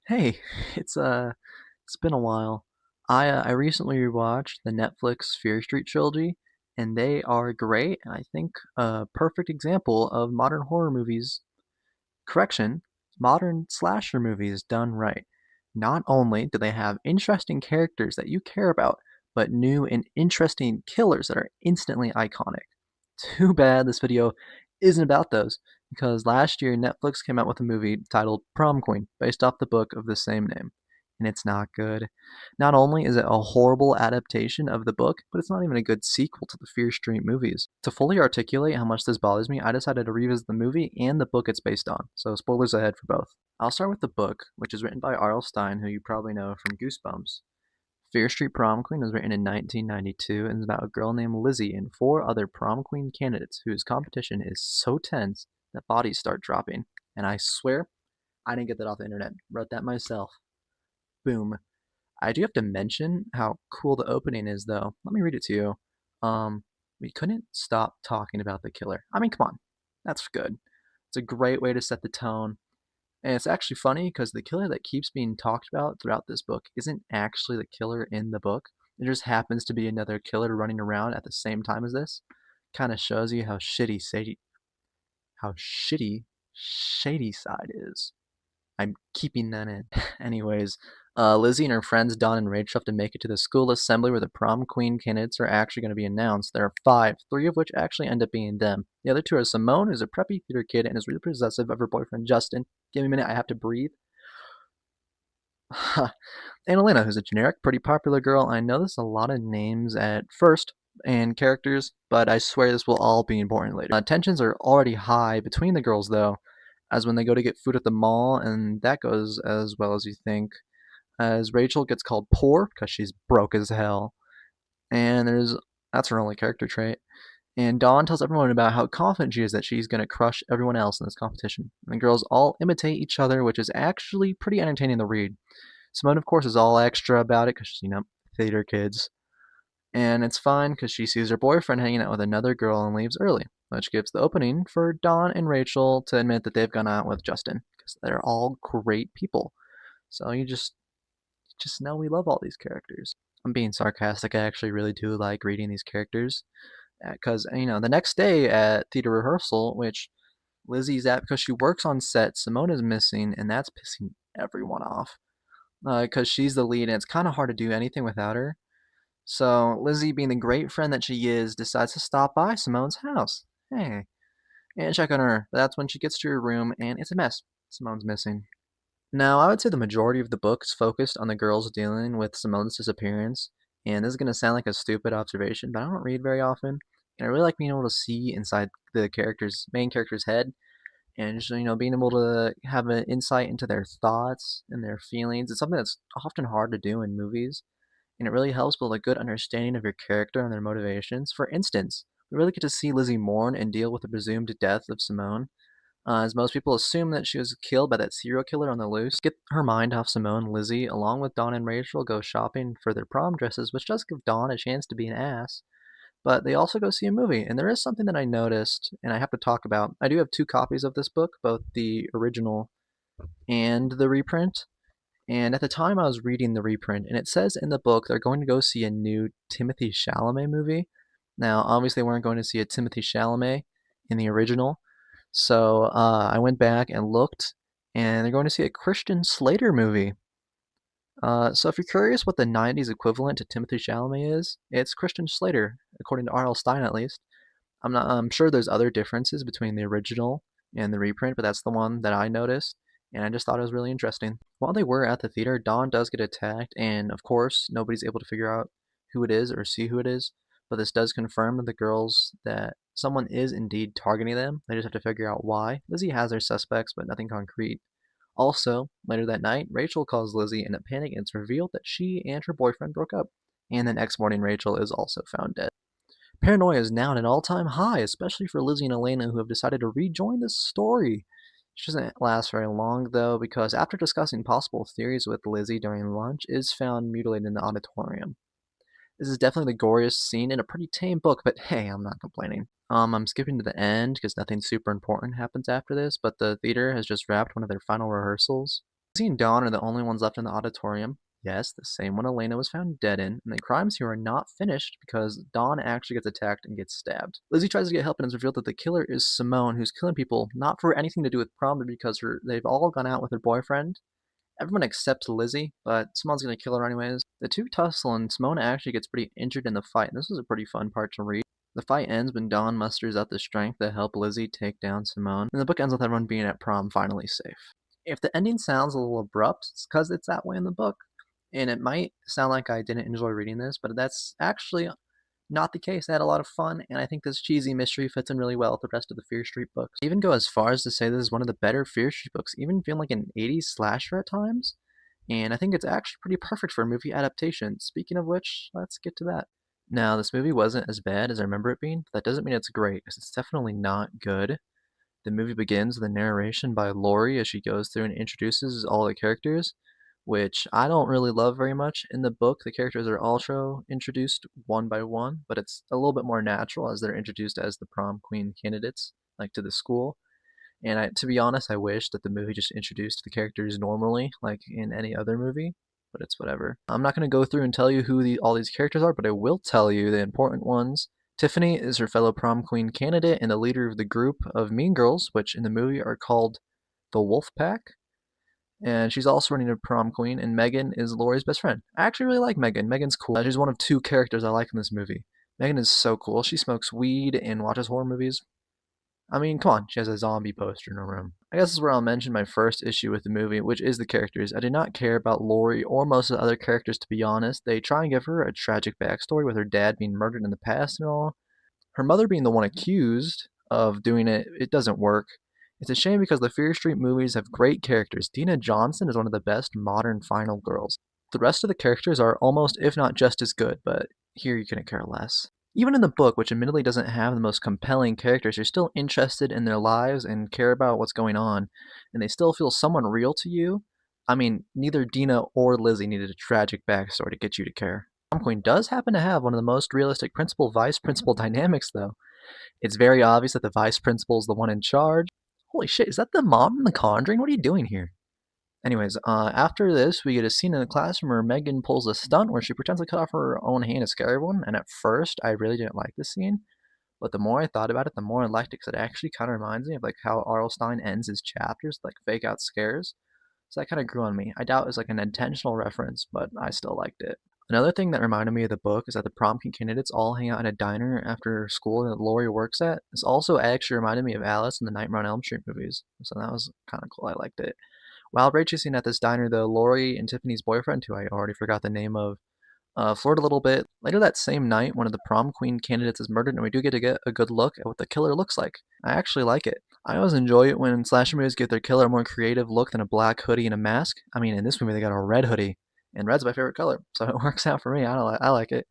Hey, it's it's been a while. I recently rewatched the Netflix Fear Street trilogy, and they are great. And I think a perfect example of modern horror movies. Correction, modern slasher movies done right. Not only do they have interesting characters that you care about, but new and interesting killers that are instantly iconic. Too bad this video isn't about those, because last year Netflix came out with a movie titled Prom Queen, based off the book of the same name. And it's not good. Not only is it a horrible adaptation of the book, but it's not even a good sequel to the Fear Street movies. To fully articulate how much this bothers me, I decided to revisit the movie and the book it's based on, so spoilers ahead for both. I'll start with the book, which is written by R.L. Stine, who you probably know from Goosebumps. Fear Street Prom Queen was written in 1992 and is about a girl named Lizzie and four other prom queen candidates whose competition is so tense that bodies start dropping. And I swear, I didn't get that off the internet. Wrote that myself. Boom. I do have to mention how cool the opening is, though. Let me read it to you. We couldn't stop talking about the killer. I mean, come on. That's good. It's a great way to set the tone. And it's actually funny because the killer that keeps being talked about throughout this book isn't actually the killer in the book. It just happens to be another killer running around at the same time as this. Kind of shows you how shitty Shady Side is. I'm keeping that in. Anyways, Lizzie and her friends Dawn and Rachel have to make it to the school assembly where the prom queen candidates are actually going to be announced. There are five, three of which actually end up being them. The other two are Simone, who's a preppy theater kid and is really possessive of her boyfriend Justin. Give me a minute, I have to breathe. and Elena, who's a generic, pretty popular girl. I know there's a lot of names at first and characters, but I swear this will all be important later. Tensions are already high between the girls, though, as when they go to get food at the mall, and that goes as well as you think. As Rachel gets called poor because she's broke as hell, and that's her only character trait. And Dawn tells everyone about how confident she is that she's going to crush everyone else in this competition. And the girls all imitate each other, which is actually pretty entertaining to read. Simone, of course, is all extra about it because, theater kids. And it's fine because she sees her boyfriend hanging out with another girl and leaves early, which gives the opening for Dawn and Rachel to admit that they've gone out with Justin because they're all great people. So you just know we love all these characters. I'm being sarcastic. I actually really do like reading these characters because the next day at theater rehearsal, which Lizzie's at because she works on set, Simone is missing, and that's pissing everyone off because she's the lead, and it's kind of hard to do anything without her. So Lizzie, being the great friend that she is, decides to stop by Simone's house. Hey, and check on her. But that's when she gets to her room, and it's a mess. Simone's missing. Now, I would say the majority of the book is focused on the girls dealing with Simone's disappearance, and this is going to sound like a stupid observation, but I don't read very often, and I really like being able to see inside the main character's head, and just, being able to have an insight into their thoughts and their feelings. It's something that's often hard to do in movies, and it really helps build a good understanding of your character and their motivations. For instance, we really get to see Lizzie mourn and deal with the presumed death of Simone, as most people assume that she was killed by that serial killer on the loose. Get her mind off Simone, Lizzie, along with Dawn and Rachel, go shopping for their prom dresses, which does give Dawn a chance to be an ass. But they also go see a movie, and there is something that I noticed, and I have to talk about. I do have two copies of this book, both the original and the reprint. And at the time, I was reading the reprint, and it says in the book they're going to go see a new Timothy Chalamet movie. Now, obviously, they weren't going to see a Timothy Chalamet in the original, so I went back and looked, and they're going to see a Christian Slater movie. So if you're curious what the 90s equivalent to Timothy Chalamet is, it's Christian Slater, according to R.L. Stine at least. I'm sure there's other differences between the original and the reprint, but that's the one that I noticed, and I just thought it was really interesting. While they were at the theater, Dawn does get attacked, and of course, nobody's able to figure out who it is or see who it is, but this does confirm to the girls that someone is indeed targeting them. They just have to figure out why. Lizzie has her suspects, but nothing concrete. Also, later that night, Rachel calls Lizzie in a panic and it's revealed that she and her boyfriend broke up. And the next morning, Rachel is also found dead. Paranoia is now at an all-time high, especially for Lizzie and Elena, who have decided to rejoin the story. She doesn't last very long, though, because after discussing possible theories with Lizzie during lunch, is found mutilated in the auditorium. This is definitely the goriest scene in a pretty tame book, but hey, I'm not complaining. I'm skipping to the end because nothing super important happens after this, but the theater has just wrapped one of their final rehearsals. Lizzie and Dawn are the only ones left in the auditorium. Yes, the same one Elena was found dead in, and the crimes here are not finished because Dawn actually gets attacked and gets stabbed. Lizzie tries to get help and it's revealed that the killer is Simone, who's killing people not for anything to do with Prom, but because they've all gone out with her boyfriend. Everyone except Lizzie, but Simone's gonna kill her anyways. The two tussle and Simone actually gets pretty injured in the fight, and this was a pretty fun part to read. The fight ends when Dawn musters up the strength to help Lizzie take down Simone, and the book ends with everyone being at prom finally safe. If the ending sounds a little abrupt, it's because it's that way in the book, and it might sound like I didn't enjoy reading this, but that's actually not the case. I had a lot of fun, and I think this cheesy mystery fits in really well with the rest of the Fear Street books. I even go as far as to say this is one of the better Fear Street books, even feeling like an 80s slasher at times. And I think it's actually pretty perfect for a movie adaptation. Speaking of which, let's get to that. Now, this movie wasn't as bad as I remember it being, but that doesn't mean it's great, because it's definitely not good. The movie begins with a narration by Laurie as she goes through and introduces all the characters, which I don't really love very much. In the book, the characters are also introduced one by one, but it's a little bit more natural as they're introduced as the prom queen candidates, like to the school. And to be honest, I wish that the movie just introduced the characters normally, like in any other movie, but it's whatever. I'm not going to go through and tell you who all these characters are, but I will tell you the important ones. Tiffany is her fellow prom queen candidate and the leader of the group of mean girls, which in the movie are called the Wolf Pack. And she's also running a prom queen, and Megan is Laurie's best friend. I actually really like Megan. Megan's cool. She's one of two characters I like in this movie. Megan is so cool. She smokes weed and watches horror movies. I mean, come on, she has a zombie poster in her room. I guess this is where I'll mention my first issue with the movie, which is the characters. I did not care about Laurie or most of the other characters, to be honest. They try and give her a tragic backstory with her dad being murdered in the past and all. Her mother being the one accused of doing it, it doesn't work. It's a shame because the Fear Street movies have great characters. Dina Johnson is one of the best modern final girls. The rest of the characters are almost, if not just as good, but here you couldn't care less. Even in the book, which admittedly doesn't have the most compelling characters, you're still interested in their lives and care about what's going on, and they still feel somewhat real to you. I mean, neither Dina or Lizzie needed a tragic backstory to get you to care. Prom Queen does happen to have one of the most realistic principal-vice principal dynamics, though. It's very obvious that the vice principal is the one in charge. Holy shit, is that the mom in The Conjuring? What are you doing here? Anyways, after this, we get a scene in the classroom where Megan pulls a stunt where she pretends to cut off her own hand to scare everyone, and at first, I really didn't like this scene, but the more I thought about it, the more I liked it, because it actually kind of reminds me of like how R.L. Stine ends his chapters, like fake out scares, so that kind of grew on me. I doubt it was like an intentional reference, but I still liked it. Another thing that reminded me of the book is that the prom candidates all hang out in a diner after school that Laurie works at. This also actually reminded me of Alice in the Nightmare on Elm Street movies, so that was kind of cool. I liked it. While raging at this diner, though, Laurie and Tiffany's boyfriend, who I already forgot the name of, flirt a little bit. Later that same night, one of the prom queen candidates is murdered, and we do get to get a good look at what the killer looks like. I actually like it. I always enjoy it when slasher movies give their killer a more creative look than a black hoodie and a mask. I mean, in this movie, they got a red hoodie, and red's my favorite color, so it works out for me. I like it.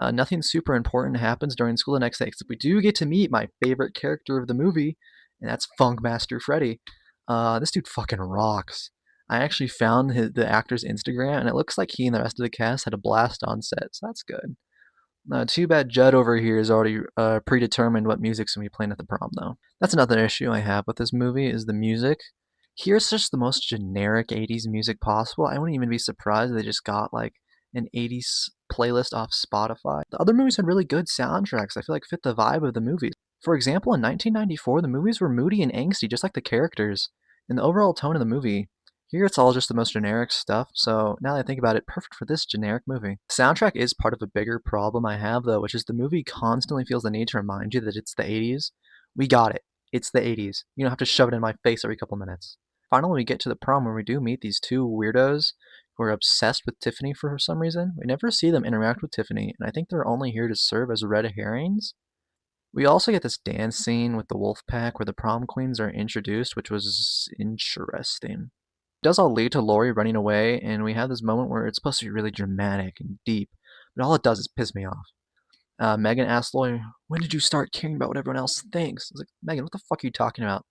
Nothing super important happens during school the next day, except we do get to meet my favorite character of the movie, and that's Funkmaster Freddy. This dude fucking rocks. I actually found the actor's Instagram, and it looks like he and the rest of the cast had a blast on set, so that's good. Too bad Judd over here has already predetermined what music's gonna be playing at the prom, though. That's another issue I have with this movie is the music. Here's just the most generic 80s music possible. I wouldn't even be surprised if they just got like an 80s playlist off Spotify. The other movies had really good soundtracks I feel like fit the vibe of the movies. For example, in 1994, the movies were moody and angsty, just like the characters. And the overall tone of the movie, here it's all just the most generic stuff, so now that I think about it, perfect for this generic movie. The soundtrack is part of a bigger problem I have, though, which is the movie constantly feels the need to remind you that it's the 80s. We got it. It's the 80s. You don't have to shove it in my face every couple minutes. Finally, we get to the prom where we do meet these two weirdos who are obsessed with Tiffany for some reason. We never see them interact with Tiffany, and I think they're only here to serve as red herrings. We also get this dance scene with the wolf pack where the prom queens are introduced, which was interesting. It does all lead to Laurie running away, and we have this moment where it's supposed to be really dramatic and deep, but all it does is piss me off. Megan asks Laurie, "When did you start caring about what everyone else thinks?" I was like, Megan, what the fuck are you talking about?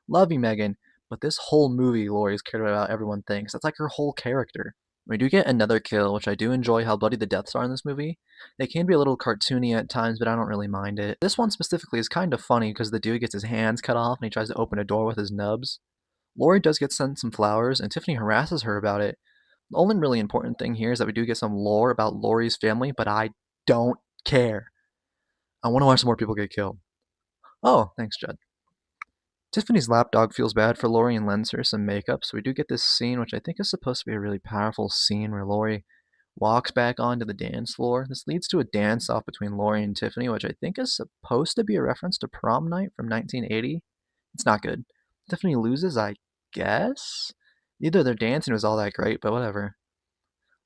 Love you, Megan, but this whole movie, Laurie's cared about everyone thinks. That's like her whole character. We do get another kill, which I do enjoy how bloody the deaths are in this movie. They can be a little cartoony at times, but I don't really mind it. This one specifically is kind of funny because the dude gets his hands cut off and he tries to open a door with his nubs. Lori does get sent some flowers, and Tiffany harasses her about it. The only really important thing here is that we do get some lore about Lori's family, but I don't care. I want to watch some more people get killed. Oh, thanks, Judd. Tiffany's lapdog feels bad for Lori and lends her some makeup, so we do get this scene, which I think is supposed to be a really powerful scene where Lori walks back onto the dance floor. This leads to a dance off between Lori and Tiffany, which I think is supposed to be a reference to Prom Night from 1980. It's not good. Tiffany loses, I guess? Neither their dancing was all that great, but whatever.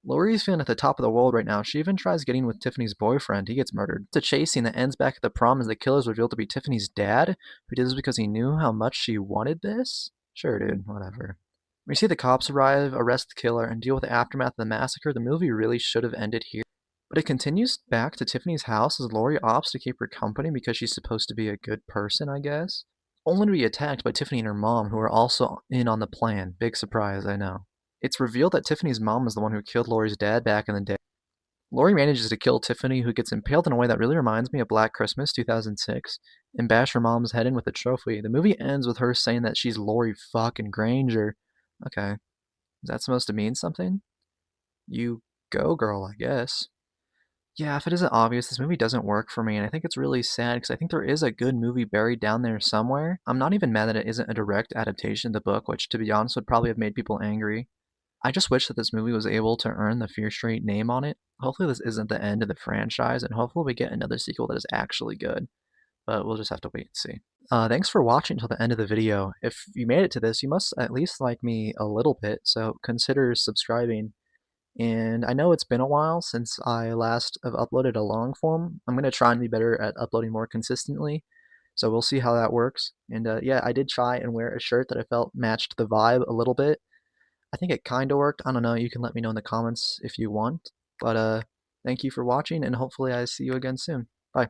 Lori's feeling at the top of the world right now. She even tries getting with Tiffany's boyfriend. He gets murdered. It's a chase scene that ends back at the prom as the killer is revealed to be Tiffany's dad, who did this because he knew how much she wanted this? Sure, dude, whatever. We see the cops arrive, arrest the killer, and deal with the aftermath of the massacre. The movie really should have ended here. But it continues back to Tiffany's house as Lori opts to keep her company because she's supposed to be a good person, I guess. Only to be attacked by Tiffany and her mom, who are also in on the plan. Big surprise, I know. It's revealed that Tiffany's mom is the one who killed Lori's dad back in the day. Lori manages to kill Tiffany, who gets impaled in a way that really reminds me of Black Christmas 2006, and bash her mom's head in with a trophy. The movie ends with her saying that she's Lori fucking Granger. Okay, is that supposed to mean something? You go, girl, I guess. Yeah, if it isn't obvious, this movie doesn't work for me, and I think it's really sad because I think there is a good movie buried down there somewhere. I'm not even mad that it isn't a direct adaptation of the book, which, to be honest, would probably have made people angry. I just wish that this movie was able to earn the Fear Street name on it. Hopefully this isn't the end of the franchise, and hopefully we get another sequel that is actually good. But we'll just have to wait and see. Thanks for watching until the end of the video. If you made it to this, you must at least like me a little bit, so consider subscribing. And I know it's been a while since I last have uploaded a long form. I'm going to try and be better at uploading more consistently, so we'll see how that works. And yeah, I did try and wear a shirt that I felt matched the vibe a little bit. I think it kind of worked. I don't know. You can let me know in the comments if you want. But thank you for watching, and hopefully I see you again soon. Bye.